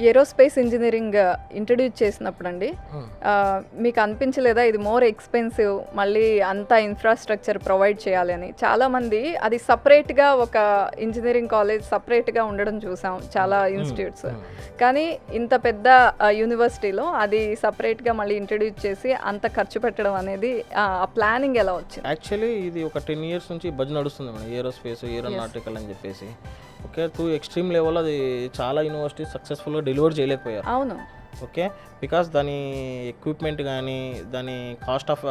Aerospace engineering introduce చేసినప్పుడు అండి మీకు అనిపించలేదా ఇది మోర్ ఎక్స్పెన్సివ్, మళ్ళీ అంతా ఇన్ఫ్రాస్ట్రక్చర్ ప్రొవైడ్ చేయాలి అని? చాలామంది అది సపరేట్గా ఒక ఇంజనీరింగ్ కాలేజ్ సపరేట్గా ఉండడం చూసాం చాలా ఇన్స్టిట్యూట్స్, కానీ ఇంత పెద్ద యూనివర్సిటీలో అది సపరేట్గా మళ్ళీ ఇంట్రడ్యూస్ చేసి అంత ఖర్చు పెట్టడం అనేది ఆ ప్లానింగ్ ఎలా వచ్చింది? యాక్చువల్లీ ఇది ఒక 10 years నుంచి బజ్ నడుస్తుంది మేడం, ఏరోస్పేస్ ఏరోనాటికల్ అని చెప్పేసి. ఓకే, టు ఎక్స్ట్రీమ్ లెవెల్ అది చాలా యూనివర్సిటీ సక్సెస్ఫుల్గా డెలివర్ చేయలేకపోయారు. అవును. ఓకే, బికాస్ దాని ఎక్విప్మెంట్ కానీ దాని కాస్ట్ ఆఫ్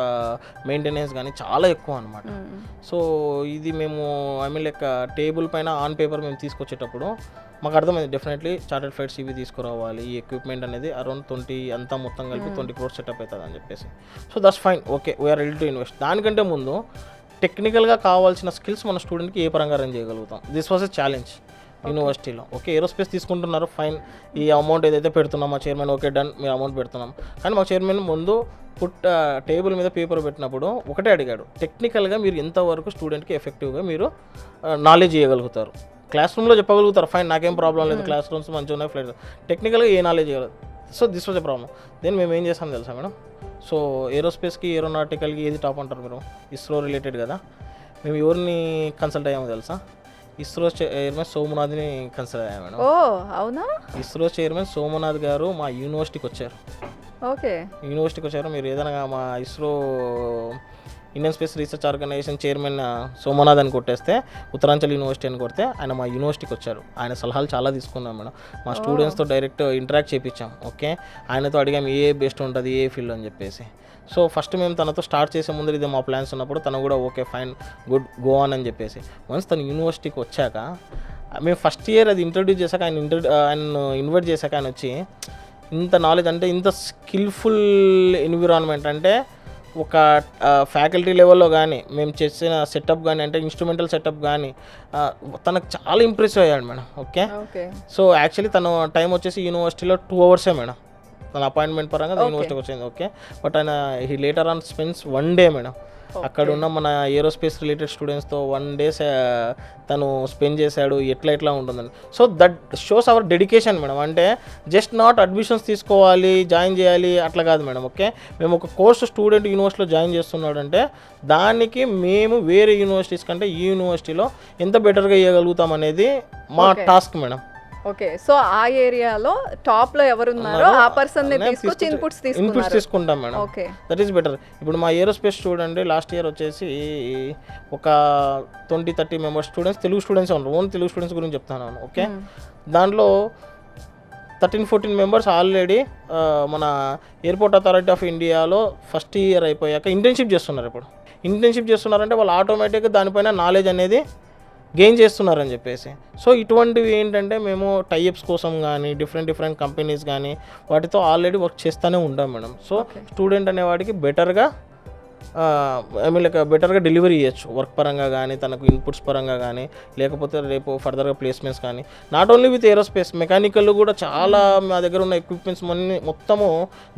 మెయింటెనెన్స్ కానీ చాలా ఎక్కువ అనమాట. సో ఇది మేము లైక్ టేబుల్ పైన ఆన్ పేపర్ మేము తీసుకొచ్చేటప్పుడు మాకు అర్థమైంది, డెఫినెట్లీ చార్టెడ్ ఫ్లైట్స్ ఇవి తీసుకురావాలి, ఈ ఎక్విప్మెంట్ అనేది అరౌండ్ 20 అంతా మొత్తం కలిపి 20 crores సెటప్ అవుతుంది అని చెప్పేసి. So that's fine, okay, we're ready to invest. దానికంటే ముందు టెక్నికల్గా కావాల్సిన స్కిల్స్ మన స్టూడెంట్కి ఏ పరంగా రన్ చేయగలుగుతాం, దిస్ వాజ్ ఎ ఛాలెంజ్ యూనివర్సిటీలో. ఓకే, ఏరోస్పేస్ తీసుకుంటున్నారు, ఫైన్, ఈ అమౌంట్ ఏదైతే పెడుతున్నాం మా చైర్మన్, ఓకే డన్, మీరు అమౌంట్ పెడుతున్నాం. కానీ మా చైర్మన్ ముందు టేబుల్ మీద పేపర్ పెట్టినప్పుడు ఒకటే అడిగాడు, టెక్నికల్గా మీరు ఎంతవరకు స్టూడెంట్కి ఎఫెక్టివ్గా మీరు నాలెడ్జ్ ఇవ్వగలుగుతారు. క్లాస్ రూమ్లో చెప్పగలుగుతారు, ఫైన్, నాకేం ప్రాబ్లం లేదు, క్లాస్ రూమ్స్ మంచిగా ఉన్నాయి, ఫ్లైట్, టెక్నికల్గా ఏ నాలెడ్జ్ ఇవ్వలేదు. So this was a problem. Then మేము ఏం చేస్తాం తెలుసా మేడం, సో ఏరోస్పేస్కి ఏరోనాటికల్కి ఏది టాప్ అంటారు మీరు? ఇస్రో రిలేటెడ్ కదా. మేము ఎవరిని కన్సల్ట్ అయ్యామో తెలుసా? ఇస్రో చైర్మన్ సోమనాథ్ని కన్సల్ట్ అయ్యాము మేడం. ఓ అవునా? ఇస్రో చైర్మన్ సోమనాథ్ గారు మా యూనివర్సిటీకి వచ్చారు. ఓకే, యూనివర్సిటీకి వచ్చారు. మీరు ఏదైనా మా ISRO Indian space research organization chairman Somnath అని కొట్టేస్తే, ఉత్తరాంచల్ యూనివర్సిటీ అని కొడితే ఆయన మా యూనివర్సిటీకి వచ్చారు. ఆయన సలహాలు చాలా తీసుకున్నాం మేడం. మా స్టూడెంట్స్తో డైరెక్ట్ ఇంటరాక్ట్ చేయించాం. ఓకే, ఆయనతో అడిగాం ఏ బెస్ట్ ఉంటుంది, ఏ ఫీల్డ్ అని చెప్పేసి. సో ఫస్ట్ మేము తనతో స్టార్ట్ చేసే ముందు ఇది మా ప్లాన్స్ ఉన్నప్పుడు తను కూడా okay fine good go on అని చెప్పేసి. వన్స్ తను యూనివర్సిటీకి వచ్చాక మేము ఫస్ట్ ఇయర్ అది ఇంట్రడ్యూస్ చేశాక ఆయన ఇన్వైట్ చేశాక ఆయన వచ్చి, ఇంత నాలెడ్జ్ అంటే ఇంత స్కిల్ఫుల్ ఎన్విరాన్మెంట్ అంటే ఒక ఫ్యాకల్టీ లెవెల్లో కానీ మేము చేసిన సెటప్ కానీ అంటే ఇన్స్ట్రుమెంటల్ సెటప్ కానీ తనకు చాలా ఇంప్రెసివ్ అయ్యాడు మేడం. ఓకే, సో యాక్చువల్లీ తను టైం వచ్చేసి యూనివర్సిటీలో 2 hours మేడం, తన అపాయింట్మెంట్ పరంగా యూనివర్సిటీకి వచ్చింది. ఓకే, బట్ ఆయన he later on spends 1 day madam. అక్కడ ఉన్న మన ఏరోస్పేస్ రిలేటెడ్ స్టూడెంట్స్తో 1 day తను స్పెండ్ చేశాడు, ఎట్లా ఉంటుందని. So that shows hour dedication madam. అంటే జస్ట్ నాట్ అడ్మిషన్స్ తీసుకోవాలి, జాయిన్ చేయాలి అట్లా కాదు మేడం. ఓకే, మేము ఒక కోర్స్ స్టూడెంట్ యూనివర్సిటీలో జాయిన్ చేస్తున్నాడు అంటే దానికి మేము వేరే యూనివర్సిటీస్ కంటే ఈ యూనివర్సిటీలో ఎంత బెటర్గా ఇవ్వగలుగుతాం అనేది మా టాస్క్ మేడం. ఓకే, సో ఆ ఏరియాలో టాప్ లో ఎవరున్నారో ఆ పర్సన్ ని తీసుకొచ్చి ఇన్పుట్స్ తీసుకుంటాం madam. Okay, that is better. ఇప్పుడు మా ఏరోస్పేస్ స్టూడెంట్ లాస్ట్ ఇయర్ వచ్చేసి ఒక 20-30 మెంబర్స్ స్టూడెంట్స్ తెలుగు స్టూడెంట్స్ ఉన్నారు. ఓన్ తెలుగు స్టూడెంట్స్ గురించి చెప్తాను. ఓకే, దాంట్లో 13-14 మెంబర్స్ ఆల్రెడీ మన ఎయిర్పోర్ట్ అథారిటీ ఆఫ్ ఇండియాలో ఫస్ట్ ఇయర్ అయిపోయాక ఇంటర్న్షిప్ చేస్తున్నారు. ఇప్పుడు ఇంటర్న్షిప్ చేస్తున్నారంటే వాళ్ళు ఆటోమేటిక్గా దానిపైన నాలెడ్జ్ అనేది గెయిన్ చేస్తున్నారని చెప్పేసి. సో ఇటువంటివి ఏంటంటే మేము టైఅప్స్ కోసం కానీ డిఫరెంట్ కంపెనీస్ కానీ వాటితో ఆల్రెడీ వర్క్ చేస్తూనే ఉంటాం మేడం. సో స్టూడెంట్ అనేవాడికి బెటర్గా బెటర్గా డెలివరీ చేయొచ్చు, వర్క్ పరంగా కానీ తనకు ఇన్పుట్స్ పరంగా కానీ, లేకపోతే రేపు ఫర్దర్గా ప్లేస్మెంట్స్ కానీ. Not only with aerospace, mechanical కూడా చాలా మా దగ్గర ఉన్న ఎక్విప్మెంట్స్ మొత్తము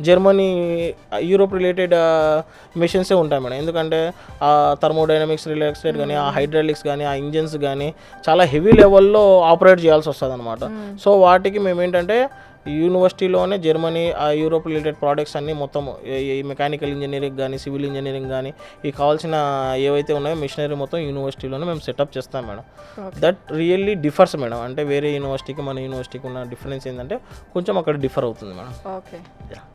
జర్మనీ యూరోప్ రిలేటెడ్ మిషన్సే ఉంటాయి మేడం. ఎందుకంటే ఆ థర్మోడైనమిక్స్ రిలేటెడ్ కానీ ఆ హైడ్రాలిక్స్ కానీ ఆ ఇంజన్స్ కానీ చాలా హెవీ లెవెల్లో ఆపరేట్ చేయాల్సి వస్తుంది అనమాట. సో వాటికి మేము ఏంటంటే యూనివర్సిటీలోనే జర్మనీ ఆ యూరోప్ రిలేటెడ్ ప్రోడక్ట్స్ అన్నీ మొత్తం ఈ మెకానికల్ ఇంజనీరింగ్ కానీ సివిల్ ఇంజనీరింగ్ కానీ ఈ కావాల్సిన ఏవైతే ఉన్నాయో మిషనరీ మొత్తం యూనివర్సిటీలోనే మేము సెటప్ చేస్తాం madam. That really differs madam. అంటే వేరే యూనివర్సిటీకి మన యూనివర్సిటీకి ఉన్న డిఫరెన్స్ ఏంటంటే కొంచెం అక్కడ డిఫర్ అవుతుంది మేడం. ఓకే.